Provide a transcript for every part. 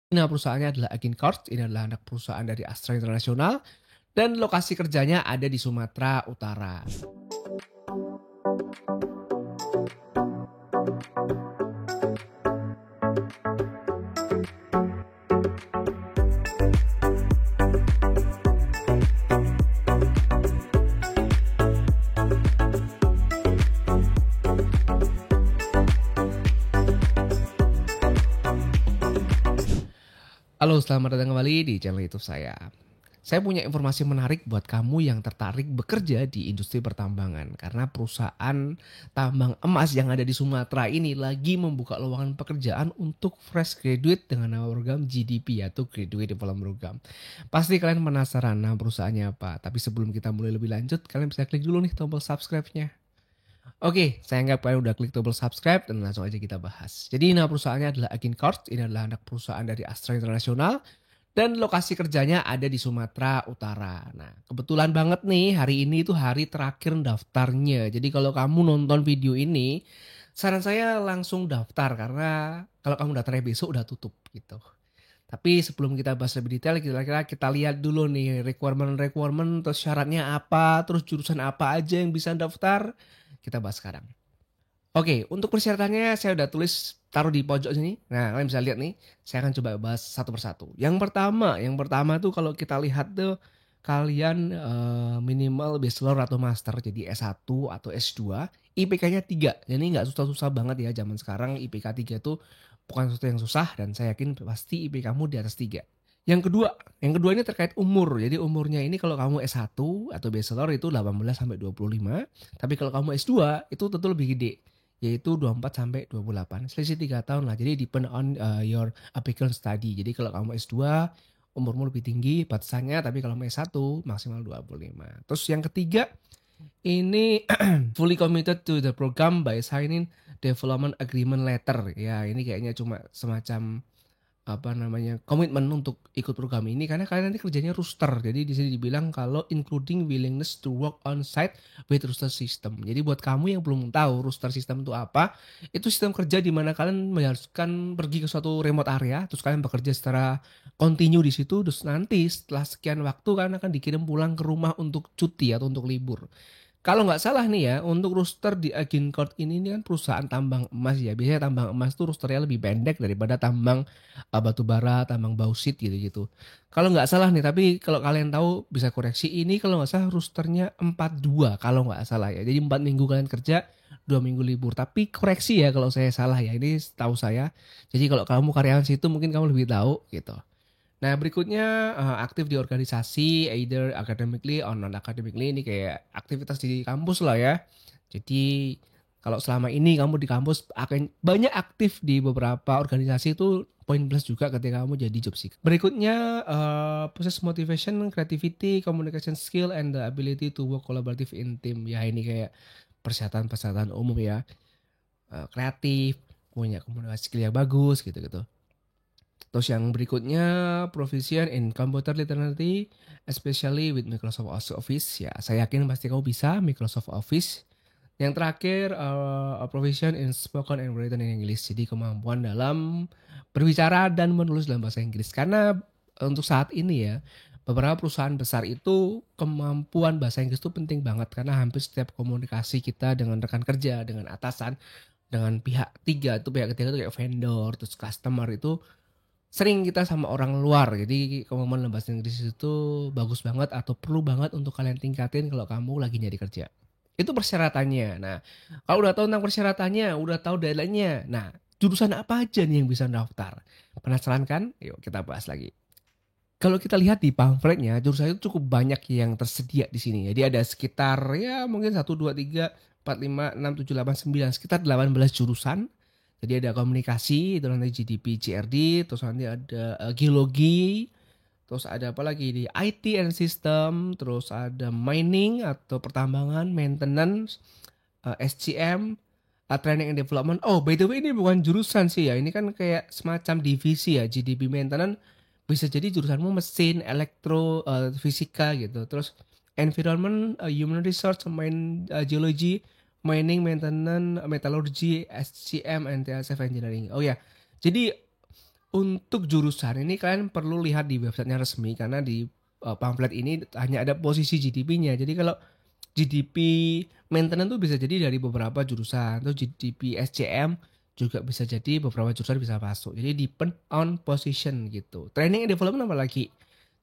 Nah, perusahaannya adalah Agincourt, ini adalah anak perusahaan dari Astra International, dan lokasi kerjanya ada di Sumatera Utara. Halo, selamat datang kembali di channel YouTube saya. Saya punya informasi menarik buat kamu yang tertarik bekerja di industri pertambangan. Karena perusahaan tambang emas yang ada di Sumatera ini lagi membuka lowongan pekerjaan untuk fresh graduate dengan nama program GDP atau Graduate Development Program. Pasti kalian penasaran nama perusahaannya apa. Tapi sebelum kita mulai lebih lanjut, kalian bisa klik dulu nih tombol subscribe-nya. Oke, saya anggap kalian udah klik tombol subscribe dan langsung aja kita bahas. Jadi nama perusahaannya adalah Agincourt, ini adalah anak perusahaan dari Astra International dan lokasi kerjanya ada di Sumatera Utara. Nah, kebetulan banget nih hari ini itu hari terakhir daftarnya. Jadi kalau kamu nonton video ini, saran saya langsung daftar karena kalau kamu daftarnya besok udah tutup gitu. Tapi sebelum kita bahas lebih detail, kira-kira kita lihat dulu nih requirement, terus syaratnya apa, terus jurusan apa aja yang bisa daftar. Kita bahas sekarang. Oke, untuk persyaratannya saya udah tulis taruh di pojok sini. Nah, kalian bisa lihat nih, saya akan coba bahas satu persatu. Yang pertama tuh kalau kita lihat tuh kalian minimal bachelor atau master jadi S1 atau S2, IPK-nya 3. Jadi nggak susah-susah banget ya zaman sekarang IPK 3 tuh bukan sesuatu yang susah dan saya yakin pasti IPK kamu di atas 3. Yang kedua ini terkait umur. Jadi umurnya ini kalau kamu S1 atau bachelor itu 18 sampai 25, tapi kalau kamu S2 itu tentu lebih gede yaitu 24 sampai 28. Selisih 3 tahun lah. Jadi depend on your applicant study. Jadi kalau kamu S2 umurmu lebih tinggi batasannya, tapi kalau kamu S1 maksimal 25. Terus yang ketiga ini fully committed to the program by signing development agreement letter. Ya, ini kayaknya cuma semacam komitmen untuk ikut program ini karena kalian nanti kerjanya rooster. Jadi di sini dibilang kalau including willingness to work on site with rooster system. Jadi buat kamu yang belum tahu rooster system itu apa, itu sistem kerja di mana kalian mengharuskan pergi ke suatu remote area, terus kalian bekerja secara continue di situ, terus nanti setelah sekian waktu kalian akan dikirim pulang ke rumah untuk cuti atau untuk libur. Kalau nggak salah nih ya, untuk rooster di Agincourt ini kan perusahaan tambang emas ya. Biasanya tambang emas tuh roosternya lebih pendek daripada tambang batu bara, tambang bauxit gitu-gitu. Kalau nggak salah nih, tapi kalau kalian tahu bisa koreksi ini kalau nggak salah roosternya 42 kalau nggak salah ya. Jadi 4 minggu kalian kerja, 2 minggu libur. Tapi koreksi ya kalau saya salah ya. Ini tahu saya. Jadi kalau kamu karyawan situ mungkin kamu lebih tahu gitu. Nah, berikutnya aktif di organisasi either academically or non academically, ini kayak aktivitas di kampus lah ya. Jadi kalau selama ini kamu di kampus akan banyak aktif di beberapa organisasi, itu poin plus juga ketika kamu jadi job seeker. Berikutnya proses motivation, creativity, communication skill and the ability to work collaborative in team. Ya ini kayak persyaratan-persyaratan umum ya. Kreatif, punya komunikasi skill yang bagus gitu-gitu. Terus yang berikutnya proficient in computer literacy, especially with Microsoft Office. Ya, saya yakin pasti kamu bisa Microsoft Office. Yang terakhir proficient in spoken and written in English. Jadi kemampuan dalam berbicara dan menulis dalam bahasa Inggris. Karena untuk saat ini ya, beberapa perusahaan besar itu kemampuan bahasa Inggris itu penting banget karena hampir setiap komunikasi kita dengan rekan kerja, dengan atasan, dengan pihak ketiga itu kayak vendor, terus customer itu sering kita sama orang luar. Jadi kemampuan dalam bahasa Inggris itu bagus banget atau perlu banget untuk kalian tingkatin kalau kamu lagi nyari kerja. Itu persyaratannya. Nah, kalau udah tahu tentang persyaratannya, udah tahu deadline-nya. Nah, jurusan apa aja nih yang bisa daftar? Penasaran kan? Yuk kita bahas lagi. Kalau kita lihat di pamfletnya, jurusan itu cukup banyak yang tersedia di sini. Jadi ada sekitar ya mungkin 1, 2, 3, 4, 5, 6, 7, 8, 9, sekitar 18 jurusan. Jadi ada komunikasi, itu nanti GDP, CRD, terus nanti ada geologi, terus ada apa lagi di IT and system, terus ada mining atau pertambangan, maintenance, SCM, training and development. Oh, by the way ini bukan jurusan sih ya, ini kan kayak semacam divisi ya, GDP maintenance bisa jadi jurusanmu mesin, elektro, fisika gitu. Terus environment, human resource, geology, mining, maintenance, metallurgy, SCM, and TSF engineering. Oh ya, jadi Untuk jurusan ini kalian perlu lihat di websitenya resmi karena di, pamflet ini hanya ada posisi GDP-nya. Jadi kalau GDP maintenance tuh bisa jadi dari beberapa jurusan, terus GDP SCM juga bisa jadi beberapa jurusan bisa masuk. Jadi depend on position gitu. Training and development apalagi.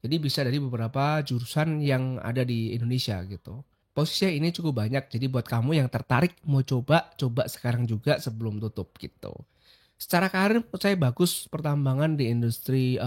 Jadi bisa dari beberapa jurusan yang ada di Indonesia gitu. Posisinya ini cukup banyak, jadi buat kamu yang tertarik mau coba, coba sekarang juga sebelum tutup gitu. Secara karir menurut saya bagus pertambangan di industri,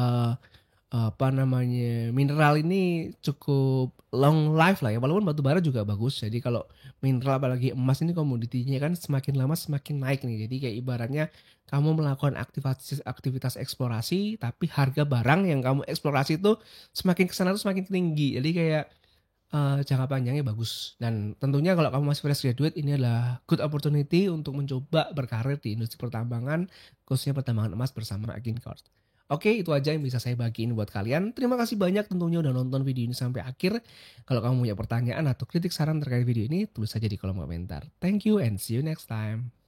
apa namanya, mineral ini cukup long life lah ya, walaupun batu bara juga bagus. Jadi kalau mineral apalagi emas ini komoditinya kan semakin lama semakin naik nih. Jadi kayak ibaratnya kamu melakukan aktivitas aktivitas eksplorasi, tapi harga barang yang kamu eksplorasi itu semakin ke sana tuh semakin tinggi. Jadi kayak, jangka panjangnya bagus dan tentunya kalau kamu masih fresh graduate ini adalah good opportunity untuk mencoba berkarir di industri pertambangan, khususnya pertambangan emas bersama Agincourt. Oke, itu aja yang bisa saya bagiin buat kalian. Terima kasih banyak tentunya udah nonton video ini sampai akhir. Kalau kamu punya pertanyaan atau kritik saran terkait video ini, tulis saja di kolom komentar. Thank you and see you next time.